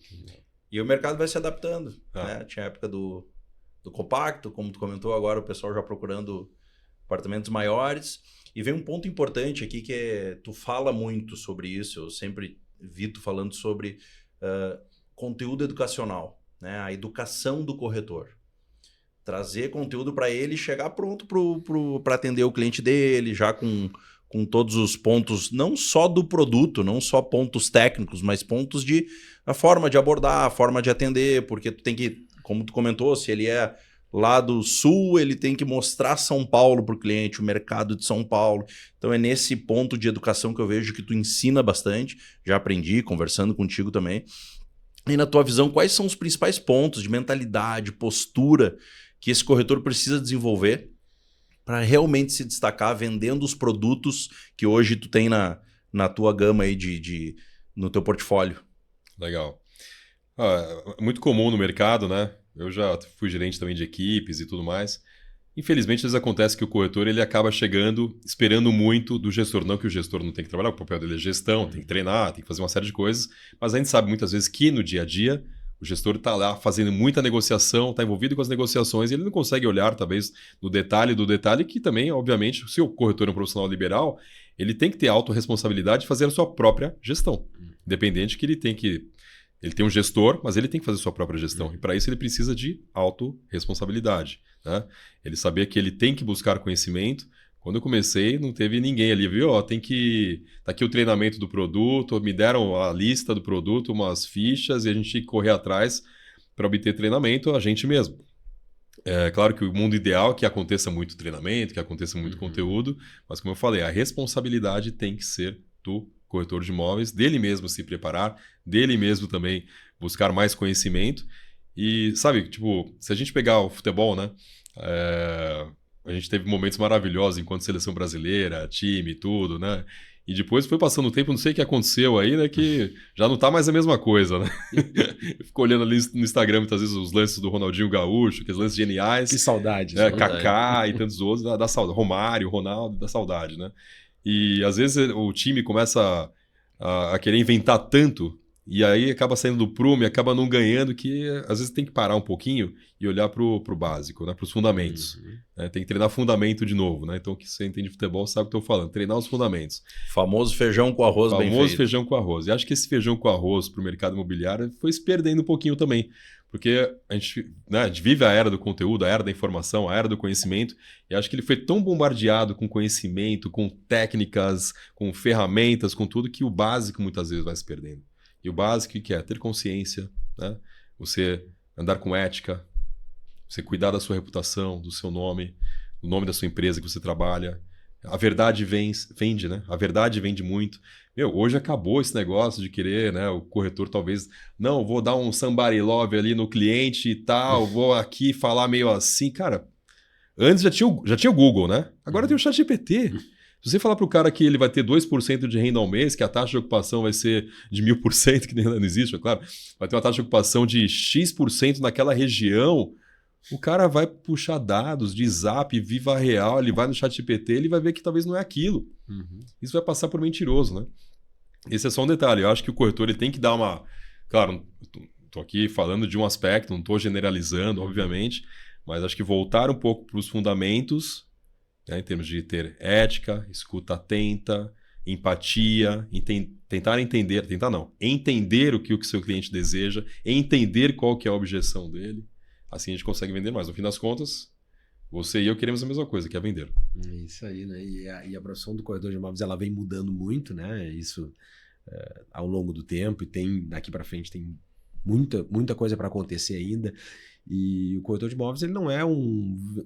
E o mercado vai se adaptando. Né? Tinha a época do compacto, como tu comentou, agora o pessoal já procurando apartamentos maiores. E vem um ponto importante aqui que tu fala muito sobre isso. Eu sempre vi tu falando sobre conteúdo educacional. Né, a educação do corretor. Trazer conteúdo para ele chegar pronto para atender o cliente dele, já com todos os pontos, não só do produto, não só pontos técnicos, mas pontos de a forma de abordar, a forma de atender, porque tu tem que, como tu comentou, se ele é lá do Sul, ele tem que mostrar São Paulo para o cliente, o mercado de São Paulo. Então é nesse ponto de educação que eu vejo que tu ensina bastante, já aprendi conversando contigo também. E na tua visão, quais são os principais pontos de mentalidade, postura que esse corretor precisa desenvolver para realmente se destacar vendendo os produtos que hoje tu tem na tua gama aí no teu portfólio? Legal. É muito comum no mercado, né? Eu já fui gerente também de equipes e tudo mais. Infelizmente, às vezes acontece que o corretor ele acaba chegando, esperando muito do gestor. Não que o gestor não tem que trabalhar, o papel dele é gestão, tem que treinar, tem que fazer uma série de coisas. Mas a gente sabe muitas vezes que no dia a dia, o gestor está lá fazendo muita negociação, está envolvido com as negociações e ele não consegue olhar, talvez, no detalhe do detalhe, que também, obviamente, se o corretor é um profissional liberal, ele tem que ter autorresponsabilidade de fazer a sua própria gestão. Independente que ele tem um gestor, mas ele tem que fazer a sua própria gestão. E para isso ele precisa de autorresponsabilidade. Né? Ele saber que ele tem que buscar conhecimento. Quando eu comecei, não teve ninguém ali, viu? Tá aqui o treinamento do produto, me deram a lista do produto, umas fichas, e a gente tinha que correr atrás para obter treinamento, a gente mesmo. É claro que o mundo ideal é que aconteça muito treinamento, que aconteça muito conteúdo, mas como eu falei, a responsabilidade tem que ser do corretor de imóveis, dele mesmo se preparar, dele mesmo também buscar mais conhecimento. E, sabe, tipo, se a gente pegar o futebol, né? A gente teve momentos maravilhosos enquanto seleção brasileira, time, tudo, né? E depois foi passando o tempo, não sei o que aconteceu aí, né? Que já não tá mais a mesma coisa, né? Eu fico olhando ali no Instagram muitas vezes os lances do Ronaldinho Gaúcho, aqueles lances geniais. Que saudade. Né? Kaká e tantos outros, dá saudade. Romário, Ronaldo, dá saudade, né? E às vezes o time começa a querer inventar tanto, e aí acaba saindo do prumo e acaba não ganhando, que às vezes tem que parar um pouquinho e olhar pro básico, né? Para os fundamentos. Né? Tem que treinar fundamento de novo, né? Então, que você entende de futebol sabe o que eu estou falando. Treinar os fundamentos. Famoso feijão com arroz bem feito. Famoso feijão com arroz. E acho que esse feijão com arroz para o mercado imobiliário foi se perdendo um pouquinho também. Porque a gente vive a era do conteúdo, a era da informação, a era do conhecimento, e acho que ele foi tão bombardeado com conhecimento, com técnicas, com ferramentas, com tudo, que o básico muitas vezes vai se perdendo. E o básico que é ter consciência, né? Você andar com ética, você cuidar da sua reputação, do seu nome, do nome da sua empresa que você trabalha. A verdade vende, né? A verdade vende muito. Hoje acabou esse negócio de querer, né? O corretor talvez, não, vou dar um somebody love ali no cliente e tal, vou aqui falar meio assim. Cara, antes já tinha o Google, né? Agora tem o ChatGPT. Se você falar para o cara que ele vai ter 2% de renda ao mês, que a taxa de ocupação vai ser de 1000%, que não existe, é claro, vai ter uma taxa de ocupação de X% naquela região, o cara vai puxar dados de Zap, Viva Real, ele vai no ChatGPT, ele vai ver que talvez não é aquilo. Isso vai passar por mentiroso, né? Esse é só um detalhe. Eu acho que o corretor ele tem que dar uma... Claro, estou aqui falando de um aspecto, não estou generalizando, obviamente, mas acho que voltar um pouco para os fundamentos, né, em termos de ter ética, escuta atenta, empatia, entender o que o seu cliente deseja, entender qual que é a objeção dele. Assim a gente consegue vender mais. No fim das contas, você e eu queremos a mesma coisa, que é vender. Isso aí, né? E a profissão do corretor de imóveis, ela vem mudando muito, né? Isso ao longo do tempo, e daqui para frente tem muita coisa para acontecer ainda. E o corretor de imóveis, ele não é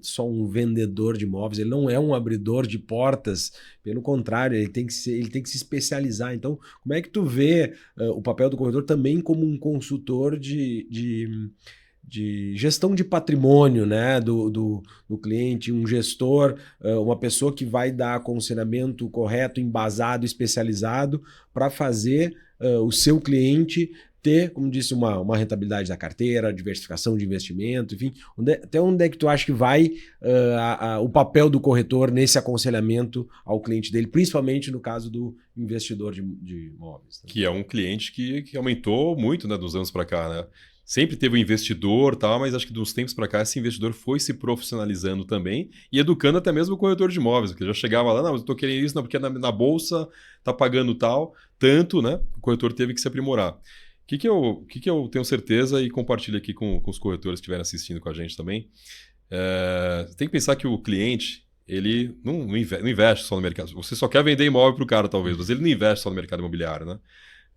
só um vendedor de imóveis, ele não é um abridor de portas, pelo contrário, ele tem que se especializar. Então, como é que tu vê o papel do corretor também como um consultor de gestão de patrimônio, né, do cliente, um gestor, uma pessoa que vai dar aconselhamento correto, embasado, especializado para fazer o seu cliente ter, como disse, uma rentabilidade da carteira, diversificação de investimento, enfim. Até onde é que tu acha que vai o papel do corretor nesse aconselhamento ao cliente dele, principalmente no caso do investidor de imóveis? Né? Que é um cliente que aumentou muito, né, dos anos para cá, né? Sempre teve um investidor, tal, mas acho que dos tempos para cá esse investidor foi se profissionalizando também e educando até mesmo o corretor de imóveis, porque já chegava lá, não, mas eu estou querendo isso, não, porque na bolsa está pagando tal, tanto, né? O corretor teve que se aprimorar. O que eu tenho certeza e compartilho aqui com os corretores que estiverem assistindo com a gente também, tem que pensar que o cliente, ele não investe só no mercado. Você só quer vender imóvel para o cara, talvez, mas ele não investe só no mercado imobiliário, né?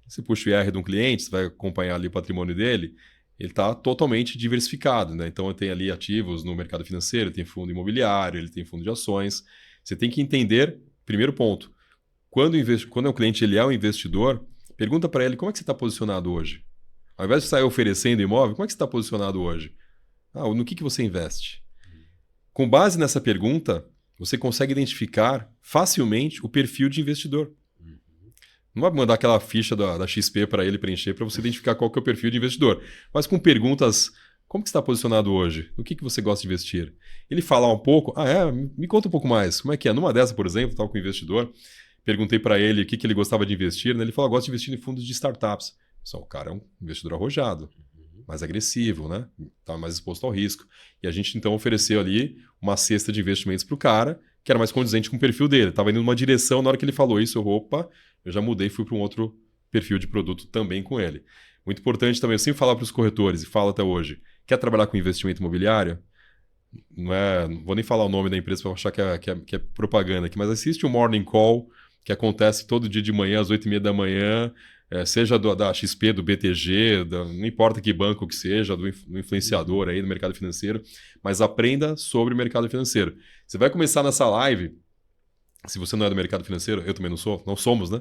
Você puxa o IR de um cliente, você vai acompanhar ali o patrimônio dele, ele está totalmente diversificado, né? Então, ele tem ali ativos no mercado financeiro, ele tem fundo imobiliário, ele tem fundo de ações. Você tem que entender, primeiro ponto, quando é um cliente, ele é um investidor, pergunta para ele como é que você está posicionado hoje. Ao invés de sair oferecendo imóvel, como é que você está posicionado hoje? No que você investe? Com base nessa pergunta, você consegue identificar facilmente o perfil de investidor. Não vai mandar aquela ficha da XP para ele preencher para você identificar qual que é o perfil de investidor. Mas com perguntas, como que você está posicionado hoje? No que você gosta de investir? Ele falar um pouco, me conta um pouco mais. Como é que é? Numa dessa, por exemplo, estava com o investidor, perguntei para ele o que ele gostava de investir, né? Ele falou, gosta de investir em fundos de startups. Só o cara é um investidor arrojado, mais agressivo, né? Está mais exposto ao risco. E a gente então ofereceu ali uma cesta de investimentos para o cara, que era mais condizente com o perfil dele. Estava indo numa direção, na hora que ele falou isso, eu já mudei e fui para um outro perfil de produto também com ele. Muito importante também, eu sempre falo para os corretores, e falo até hoje, quer trabalhar com investimento imobiliário? Não vou nem falar o nome da empresa para achar que é propaganda aqui, mas assiste o Morning Call, que acontece todo dia de manhã, às 8h30 da manhã, seja da XP, do BTG, não importa que banco que seja, do influenciador aí no mercado financeiro, mas aprenda sobre o mercado financeiro. Você vai começar nessa live, se você não é do mercado financeiro, eu também não sou, não somos, né?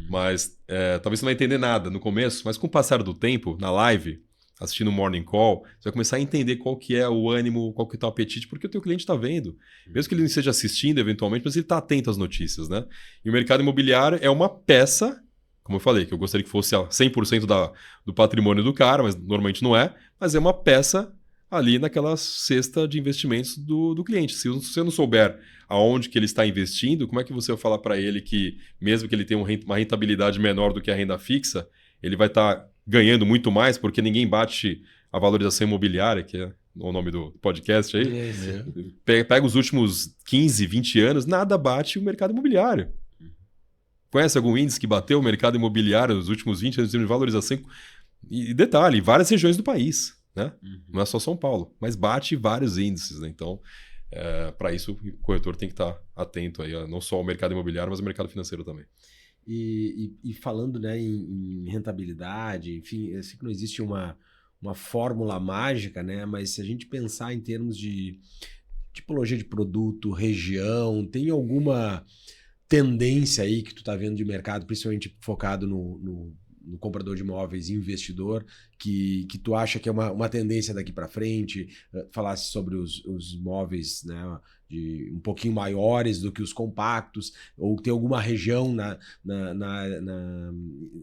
Mas talvez você não vai entender nada no começo, mas com o passar do tempo, na live, assistindo o Morning Call, você vai começar a entender qual que é o ânimo, qual que está o apetite, porque o teu cliente está vendo. Mesmo que ele não esteja assistindo eventualmente, mas ele está atento às notícias, né? E o mercado imobiliário é uma peça, como eu falei, que eu gostaria que fosse 100% do patrimônio do cara, mas normalmente não é, mas é uma peça ali naquela cesta de investimentos do cliente. Se você não souber aonde que ele está investindo, como é que você vai falar para ele que, mesmo que ele tenha uma rentabilidade menor do que a renda fixa, ele vai estar ganhando muito mais, porque ninguém bate a valorização imobiliária, que é o nome do podcast aí. Pega os últimos 15, 20 anos, nada bate o mercado imobiliário. Conhece algum índice que bateu o mercado imobiliário nos últimos 20 anos de valorização? E detalhe, várias regiões do país. Né? Não é só São Paulo, mas bate vários índices. Né? Então, para isso, o corretor tem que estar atento aí, não só ao mercado imobiliário, mas ao mercado financeiro também. E falando, né, em rentabilidade, enfim, eu sei que não existe uma fórmula mágica, né? Mas se a gente pensar em termos de tipologia de produto, região, tem alguma tendência aí que tu tá vendo de mercado, principalmente focado no comprador de imóveis e investidor, que tu acha que é uma tendência daqui para frente? Falasse sobre os imóveis, né, um pouquinho maiores do que os compactos, ou tem alguma região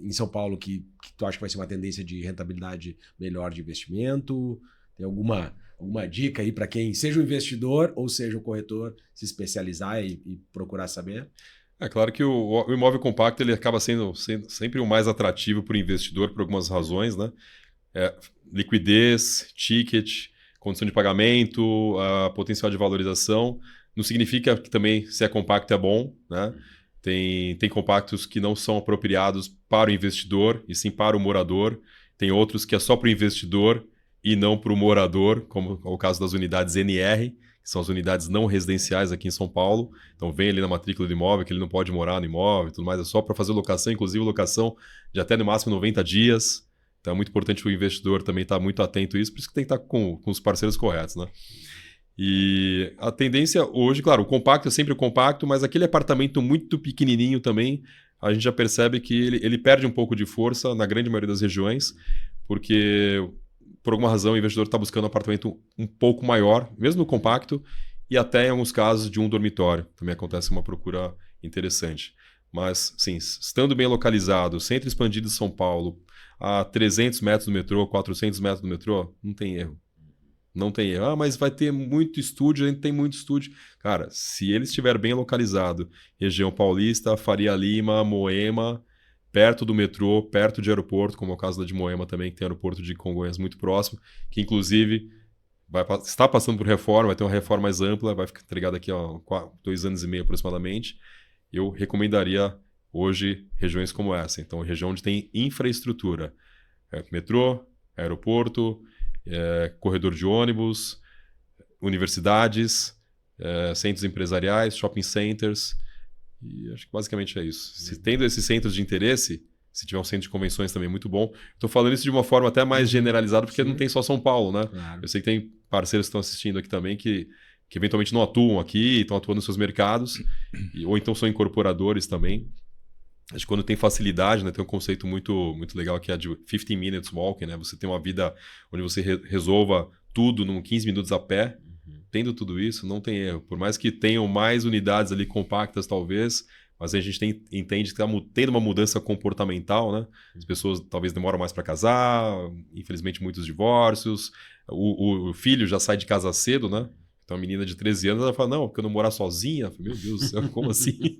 em São Paulo que tu acha que vai ser uma tendência de rentabilidade melhor de investimento? Tem alguma dica aí para quem seja o investidor ou seja o corretor se especializar e procurar saber? É claro que o imóvel compacto ele acaba sendo sempre o mais atrativo para o investidor por algumas razões, né? Liquidez, ticket, condição de pagamento, potencial de valorização. Não significa que também se é compacto é bom, né? Tem compactos que não são apropriados para o investidor, e sim para o morador. Tem outros que é só para o investidor e não para o morador, como é o caso das unidades NR, que são as unidades não residenciais aqui em São Paulo. Então vem ali na matrícula do imóvel que ele não pode morar no imóvel e tudo mais, é só para fazer locação, inclusive locação de até no máximo 90 dias. Então é muito importante o investidor também estar muito atento a isso, por isso que tem que estar com os parceiros corretos, né? E a tendência hoje, claro, o compacto é sempre o compacto, mas aquele apartamento muito pequenininho também, a gente já percebe que ele perde um pouco de força na grande maioria das regiões, porque por alguma razão o investidor está buscando um apartamento um pouco maior, mesmo no compacto, e até em alguns casos de um dormitório. Também acontece uma procura interessante. Mas, sim, estando bem localizado, centro expandido de São Paulo, a 300 metros do metrô, 400 metros do metrô, não tem erro. Não tem erro. Ah, mas vai ter muito estúdio, a gente tem muito estúdio. Cara, se ele estiver bem localizado, região paulista, Faria Lima, Moema, perto do metrô, perto de aeroporto, como é o caso da de Moema também, que tem aeroporto de Congonhas muito próximo, que inclusive está passando por reforma, vai ter uma reforma mais ampla, vai ficar entregada daqui a 2 anos e meio aproximadamente. Eu recomendaria hoje regiões como essa. Então, região onde tem infraestrutura, metrô, aeroporto, corredor de ônibus, universidades, centros empresariais, shopping centers, e acho que basicamente é isso. Se tendo esses centros de interesse, se tiver um centro de convenções também muito bom, estou falando isso de uma forma até mais generalizada, porque não tem só São Paulo, né? Claro. Eu sei que tem parceiros que estão assistindo aqui também que eventualmente não atuam aqui, estão atuando nos seus mercados, ou então são incorporadores também. Acho que quando tem facilidade, né, tem um conceito muito, muito legal que é de 15 minutes walking, né? Você tem uma vida onde você resolva tudo em 15 minutos a pé. Tendo tudo isso, não tem erro. Por mais que tenham mais unidades ali compactas, talvez, mas a gente entende que está tendo uma mudança comportamental, né? As pessoas talvez demoram mais para casar, infelizmente muitos divórcios, o filho já sai de casa cedo, né? Então a menina de 13 anos, ela fala, não, porque eu não morar sozinha. Eu falei, meu Deus do céu, como assim?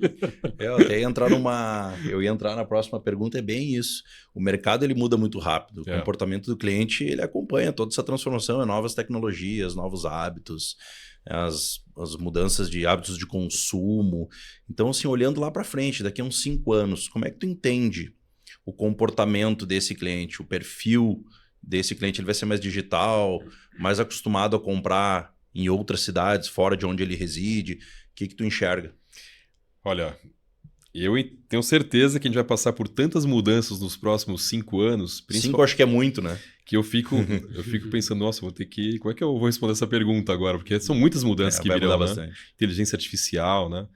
Eu até ia entrar na próxima pergunta, é bem isso. O mercado ele muda muito rápido, o comportamento do cliente ele acompanha toda essa transformação, novas tecnologias, novos hábitos, as mudanças de hábitos de consumo. Então, assim, olhando lá para frente, daqui a uns 5 anos, como é que tu entende o comportamento desse cliente, o perfil desse cliente? Ele vai ser mais digital, mais acostumado a comprar em outras cidades, fora de onde ele reside? O que tu enxerga? Olha, eu tenho certeza que a gente vai passar por tantas mudanças nos próximos 5 anos. 5 acho que é muito, né? Que eu fico pensando, nossa, vou ter que... Como é que eu vou responder essa pergunta agora? Porque são muitas mudanças que virão, né? Bastante. Inteligência artificial, né?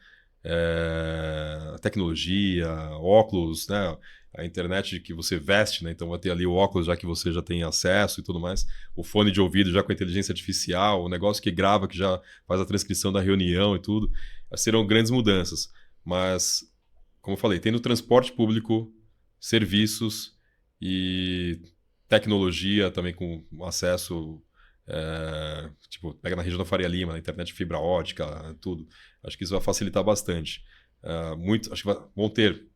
Tecnologia, óculos, né? A internet que você veste, né? Então vai ter ali o óculos já que você já tem acesso e tudo mais. O fone de ouvido já com a inteligência artificial, o negócio que grava, que já faz a transcrição da reunião e tudo. Serão grandes mudanças. Mas, como eu falei, tem no transporte público, serviços e tecnologia também com acesso, tipo, pega na região da Faria Lima, na internet de fibra ótica, tudo. Acho que isso vai facilitar bastante. Acho que vão ter,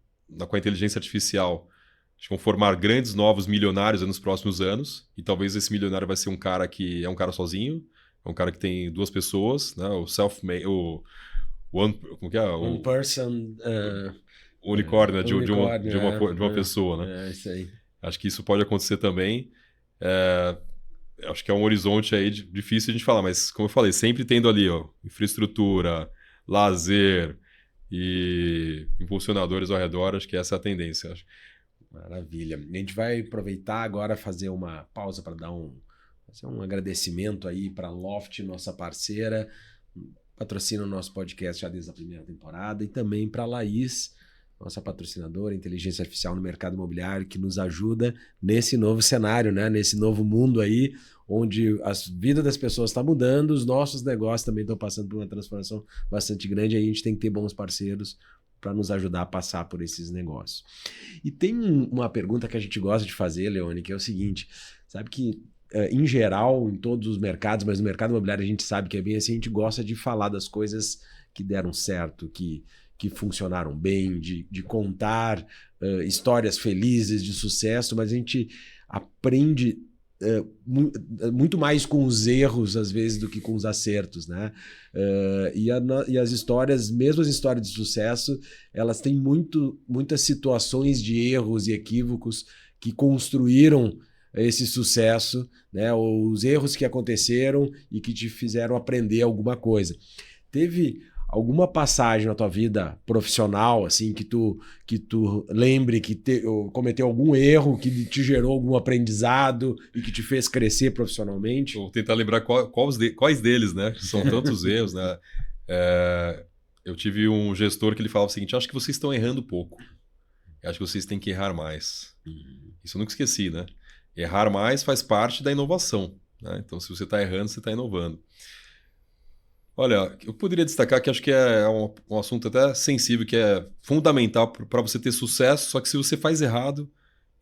com a inteligência artificial, acho que vão formar grandes novos milionários nos próximos anos, e talvez esse milionário vai ser um cara que é um cara sozinho, é um cara que tem 2 pessoas, né? O self-made, como que é? One person... O unicórnio, né? de uma pessoa, né? É isso aí. Acho que isso pode acontecer também. Acho que é um horizonte aí difícil de a gente falar, mas como eu falei, sempre tendo ali infraestrutura, lazer e impulsionadores ao redor, acho que essa é a tendência. Acho. Maravilha. A gente vai aproveitar agora fazer uma pausa para fazer um agradecimento aí para a Loft, nossa parceira, patrocina o nosso podcast já desde a primeira temporada, e também para a Laís, nossa patrocinadora, inteligência artificial no mercado imobiliário, que nos ajuda nesse novo cenário, né? Nesse novo mundo aí, onde a vida das pessoas está mudando, os nossos negócios também estão passando por uma transformação bastante grande, aí a gente tem que ter bons parceiros para nos ajudar a passar por esses negócios. E tem uma pergunta que a gente gosta de fazer, Leone, que é o seguinte, sabe que em geral, em todos os mercados, mas no mercado imobiliário a gente sabe que é bem assim, a gente gosta de falar das coisas que deram certo, que funcionaram bem, de contar histórias felizes de sucesso, mas a gente aprende muito mais com os erros, às vezes, do que com os acertos, né? E as histórias, mesmo as histórias de sucesso, elas têm muitas situações de erros e equívocos que construíram esse sucesso, né? Os erros que aconteceram e que te fizeram aprender alguma coisa. Teve alguma passagem na tua vida profissional, assim, que tu lembre que cometeu algum erro que te gerou algum aprendizado e que te fez crescer profissionalmente? Vou tentar lembrar quais deles, né? São tantos erros, né? Eu tive um gestor que ele falava o seguinte: acho que vocês estão errando pouco. Acho que vocês têm que errar mais. Isso eu nunca esqueci, né? Errar mais faz parte da inovação, né? Então, se você está errando, você está inovando. Olha, eu poderia destacar que acho que é um assunto até sensível, que é fundamental para você ter sucesso, só que se você faz errado,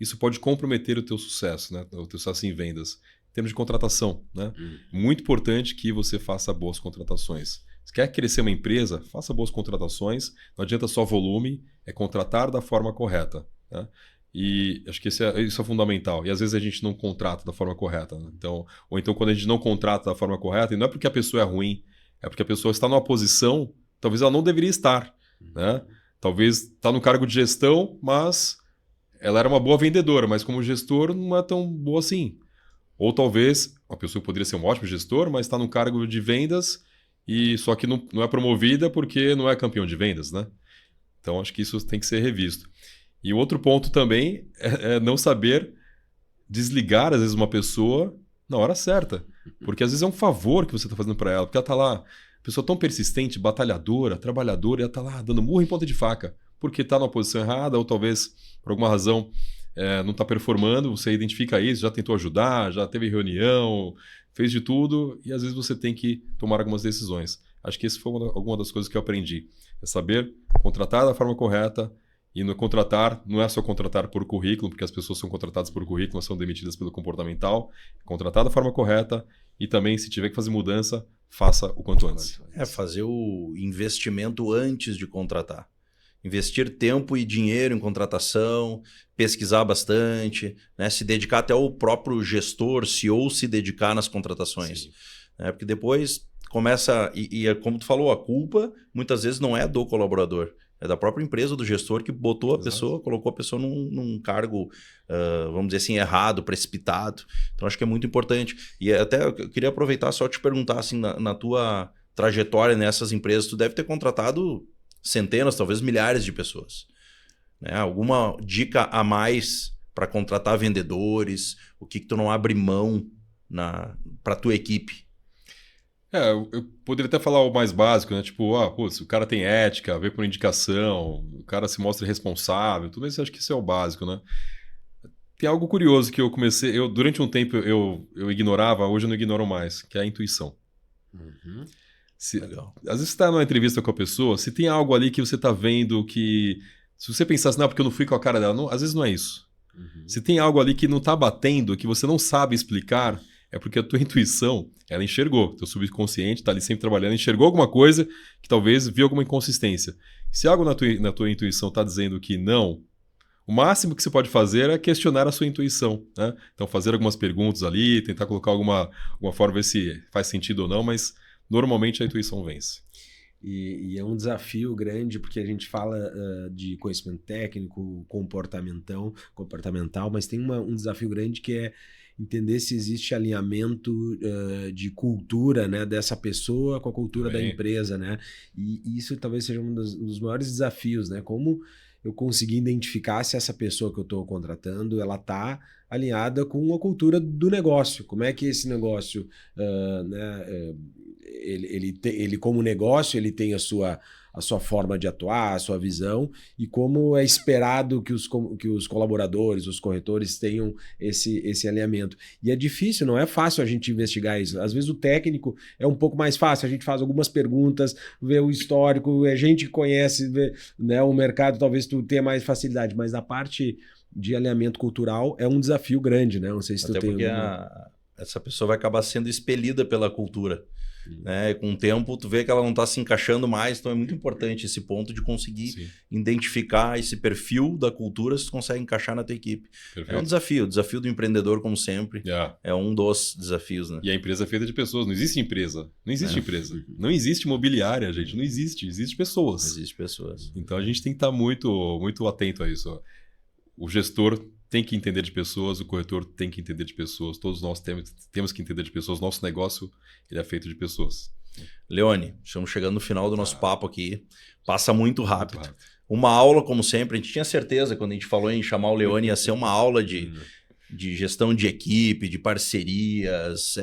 isso pode comprometer o teu sucesso, né? O teu sucesso em vendas. Em termos de contratação, né? Muito importante que você faça boas contratações. Se quer crescer uma empresa, faça boas contratações. Não adianta só volume, é contratar da forma correta, né? E acho que isso é fundamental. E às vezes a gente não contrata da forma correta, né? Ou então quando a gente não contrata da forma correta, e não é porque a pessoa é ruim, é porque a pessoa está numa posição, talvez ela não deveria estar, né? Talvez está no cargo de gestão, mas ela era uma boa vendedora, mas como gestor não é tão boa assim. Ou talvez uma pessoa que poderia ser um ótimo gestor, mas está no cargo de vendas e só que não é promovida porque não é campeão de vendas, né? Então acho que isso tem que ser revisto. E o outro ponto também é não saber desligar, às vezes, uma pessoa na hora certa. Porque às vezes é um favor que você está fazendo para ela. Porque ela está lá, pessoa tão persistente, batalhadora, trabalhadora, e ela está lá dando murro em ponta de faca. Porque está numa posição errada ou talvez, por alguma razão, não está performando. Você identifica isso, já tentou ajudar, já teve reunião, fez de tudo. E às vezes você tem que tomar algumas decisões. Acho que essa foi alguma das coisas que eu aprendi. É saber contratar da forma correta. E no contratar, não é só contratar por currículo, porque as pessoas são contratadas por currículo, são demitidas pelo comportamental. Contratar da forma correta e também, se tiver que fazer mudança, faça o quanto antes. Fazer o investimento antes de contratar. Investir tempo e dinheiro em contratação, pesquisar bastante, né? Se dedicar até o próprio gestor, CEO, se dedicar nas contratações. Porque depois começa, como tu falou, a culpa muitas vezes não é do colaborador. É da própria empresa, do gestor que botou a pessoa, colocou a pessoa num cargo, vamos dizer assim, errado, precipitado. Então, acho que é muito importante. E até eu queria aproveitar só te perguntar, assim, na tua trajetória nessas empresas, tu deve ter contratado centenas, talvez milhares de pessoas. Né? Alguma dica a mais para contratar vendedores? O que tu não abre mão para a tua equipe? Eu poderia até falar o mais básico, né? Tipo, se o cara tem ética, vê por indicação, o cara se mostra responsável, tudo isso, acho que isso é o básico, né? Tem algo curioso que eu comecei, durante um tempo eu ignorava, hoje eu não ignoro mais, que é a intuição. Legal. Às vezes você está numa entrevista com a pessoa, se tem algo ali que você está vendo que... Se você pensasse, não, porque eu não fui com a cara dela, não, às vezes não é isso. Se tem algo ali que não está batendo, que você não sabe explicar... É porque a tua intuição, ela enxergou. Teu subconsciente está ali sempre trabalhando, enxergou alguma coisa que talvez viu alguma inconsistência. Se algo na tua intuição está dizendo que não, o máximo que você pode fazer é questionar a sua intuição, né? Então, fazer algumas perguntas ali, tentar colocar alguma forma, ver se faz sentido ou não, mas normalmente a intuição vence. E é um desafio grande, porque a gente fala de conhecimento técnico, comportamental, mas tem um desafio grande que é entender se existe alinhamento de cultura, né, dessa pessoa com a cultura da empresa, né? E isso talvez seja um dos maiores desafios, né? Como eu conseguir identificar se essa pessoa que eu estou contratando, ela está alinhada com a cultura do negócio. Como é que esse negócio, ele como negócio, ele tem a sua forma de atuar, a sua visão, e como é esperado que os colaboradores, os corretores tenham esse alinhamento. E é difícil, não é fácil a gente investigar isso. Às vezes o técnico é um pouco mais fácil, a gente faz algumas perguntas, vê o histórico, a gente conhece, vê, né, o mercado, talvez tu tenha mais facilidade, mas a parte de alinhamento cultural é um desafio grande, né? Não sei se Até tu tem porque essa pessoa vai acabar sendo expelida pela cultura. né? Com o tempo, tu vê que ela não está se encaixando mais, então é muito importante esse ponto de conseguir identificar esse perfil da cultura, se tu consegue encaixar na tua equipe. Perfeito. É um desafio, o desafio do empreendedor, como sempre, é um dos desafios, né? E a empresa é feita de pessoas, não existe empresa. Não existe empresa. Não existe imobiliária, gente, não existe. Existe pessoas. Existe pessoas. Então a gente tem que estar muito, muito atento a isso. O gestor tem que entender de pessoas, o corretor tem que entender de pessoas, todos nós temos que entender de pessoas. Nosso negócio ele é feito de pessoas. Leone, estamos chegando no final do nosso papo aqui. Passa muito rápido. Uma aula, como sempre, a gente tinha certeza quando a gente falou em chamar o Leone, ia ser uma aula de gestão de equipe, de parcerias.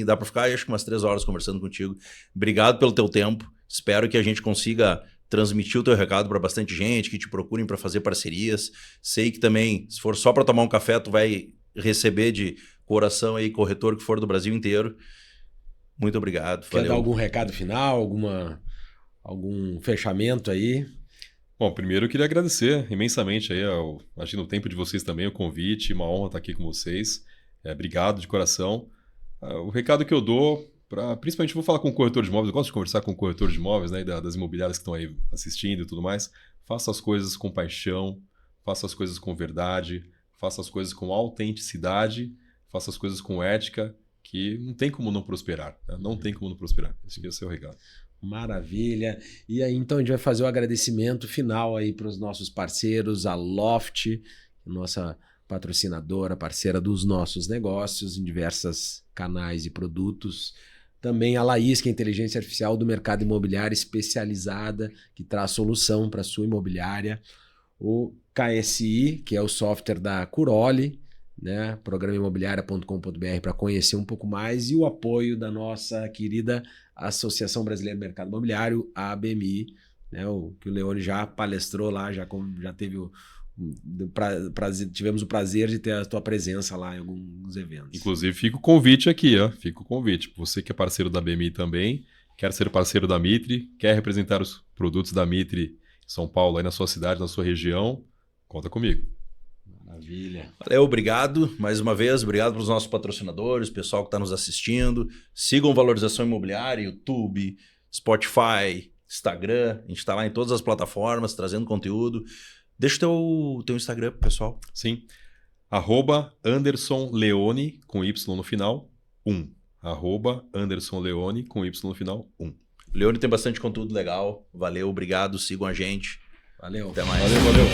Dá para ficar, acho que umas 3 horas conversando contigo. Obrigado pelo teu tempo. Espero que a gente consiga transmitir o teu recado para bastante gente, que te procurem para fazer parcerias. Sei que também, se for só para tomar um café, tu vai receber de coração aí corretor que for do Brasil inteiro. Muito obrigado. Quer dar algum recado final, algum fechamento aí? Bom, primeiro eu queria agradecer imensamente aí, imagino o tempo de vocês também, o convite, uma honra estar aqui com vocês. Obrigado de coração. O recado que eu dou, principalmente vou falar com o corretor de imóveis, eu gosto de conversar com o corretor de imóveis, né, das imobiliárias que estão aí assistindo e tudo mais. Faça as coisas com paixão, faça as coisas com verdade, faça as coisas com autenticidade, faça as coisas com ética, que não tem como não prosperar, né? Não tem como não prosperar. Esse aqui é o seu recado. Maravilha. E aí, então, a gente vai fazer o agradecimento final aí para os nossos parceiros, a Loft, nossa patrocinadora, parceira dos nossos negócios em diversos canais e produtos. Também a Laís, que é a inteligência artificial do mercado imobiliário especializada, que traz solução para a sua imobiliária. O KSI, que é o software da Curoli, né? programaimobiliaria.com.br para conhecer um pouco mais, e o apoio da nossa querida Associação Brasileira do Mercado Imobiliário, a ABMI, né? Que o Leone já palestrou lá, já teve tivemos o prazer de ter a tua presença lá em alguns eventos. Inclusive, fica o convite aqui, ó. Fica o convite. Você que é parceiro da ABMI também, quer ser parceiro da Mitre, quer representar os produtos da Mitre em São Paulo, aí na sua cidade, na sua região, conta comigo. Maravilha. Valeu, obrigado mais uma vez, obrigado para os nossos patrocinadores, pessoal que está nos assistindo. Sigam Valorização Imobiliária, YouTube, Spotify, Instagram, a gente está lá em todas as plataformas, trazendo conteúdo. Deixa o teu Instagram pro pessoal. Sim, @Anderson Leone, com Y no final, 1. @Anderson Leone, com Y no final, 1. Leone tem bastante conteúdo legal, valeu, obrigado, sigam a gente. Valeu. Até mais. Valeu.